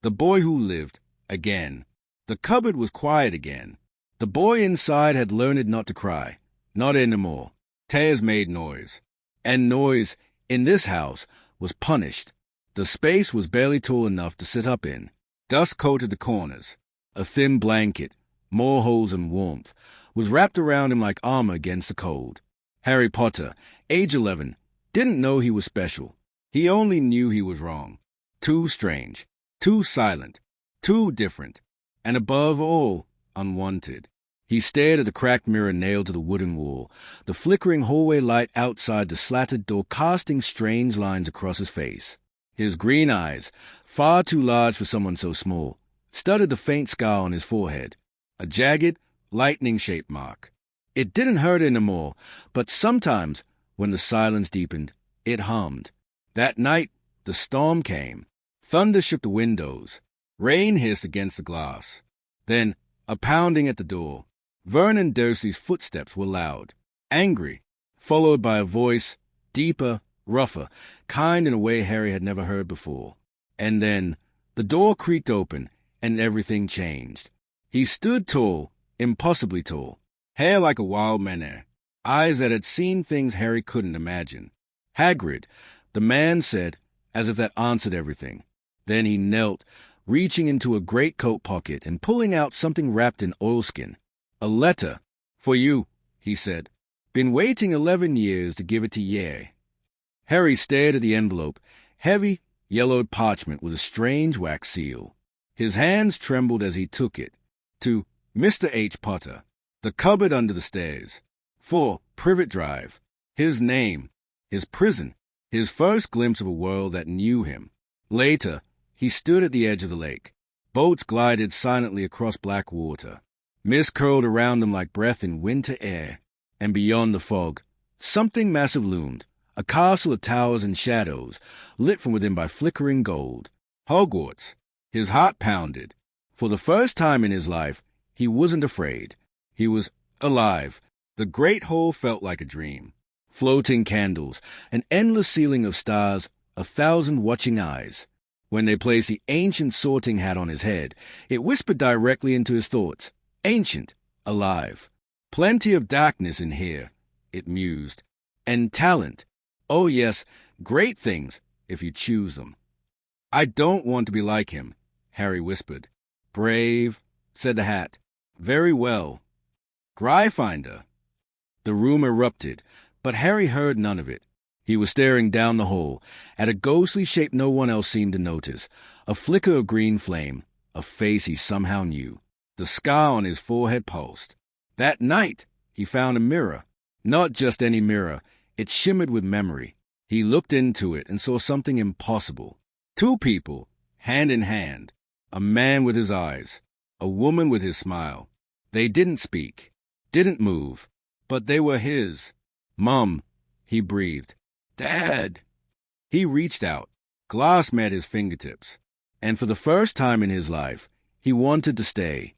The boy who lived, again. The cupboard was quiet again. The boy inside had learned not to cry. Not anymore. Tears made noise. And noise, in this house, was punished. The space was barely tall enough to sit up in. Dust coated the corners. A thin blanket, more holes than warmth, was wrapped around him like armor against the cold. Harry Potter, age 11, didn't know he was special. He only knew he was wrong. Too strange. Too silent. Too different. And above all, unwanted. He stared at the cracked mirror nailed to the wooden wall, the flickering hallway light outside the slatted door casting strange lines across his face. His green eyes, far too large for someone so small, studded the faint scar on his forehead, a jagged, lightning-shaped mark. It didn't hurt anymore, but sometimes, when the silence deepened, it hummed. That night, the storm came. Thunder shook the windows. Rain hissed against the glass. Then, a pounding at the door. Vernon Dursley's footsteps were loud, angry, followed by a voice, deeper, rougher, kind in a way Harry had never heard before. And then, the door creaked open, and everything changed. He stood tall, impossibly tall, hair like a wild mane, eyes that had seen things Harry couldn't imagine. Hagrid, the man said, as if that answered everything. Then he knelt, reaching into a greatcoat pocket and pulling out something wrapped in oilskin. A letter. For you, he said. Been waiting 11 years to give it to ye. Harry stared at the envelope, heavy, yellowed parchment with a strange wax seal. His hands trembled as he took it. To Mr. H. Potter, the cupboard under the stairs. 4 Privet Drive. His name, his prison, his first glimpse of a world that knew him. Later, he stood at the edge of the lake. Boats glided silently across black water. Mist curled around them like breath in winter air. And beyond the fog, something massive loomed, a castle of towers and shadows, lit from within by flickering gold. Hogwarts. His heart pounded. For the first time in his life, he wasn't afraid. He was alive. The great hall felt like a dream. Floating candles, an endless ceiling of stars, 1,000 watching eyes. When they placed the ancient sorting hat on his head, it whispered directly into his thoughts. Ancient, alive. Plenty of darkness in here, it mused. And talent. Oh yes, great things, if you choose them. I don't want to be like him, Harry whispered. Brave, said the hat. Very well. Gryffindor. The room erupted, but Harry heard none of it. He was staring down the hall, at a ghostly shape no one else seemed to notice, a flicker of green flame, a face he somehow knew. The scar on his forehead pulsed. That night, he found a mirror. Not just any mirror, it shimmered with memory. He looked into it and saw something impossible. 2 people, hand in hand. A man with his eyes, a woman with his smile. They didn't speak, didn't move, but they were his. Mum, he breathed. Dad. He reached out. Glass met his fingertips. And for the first time in his life, he wanted to stay.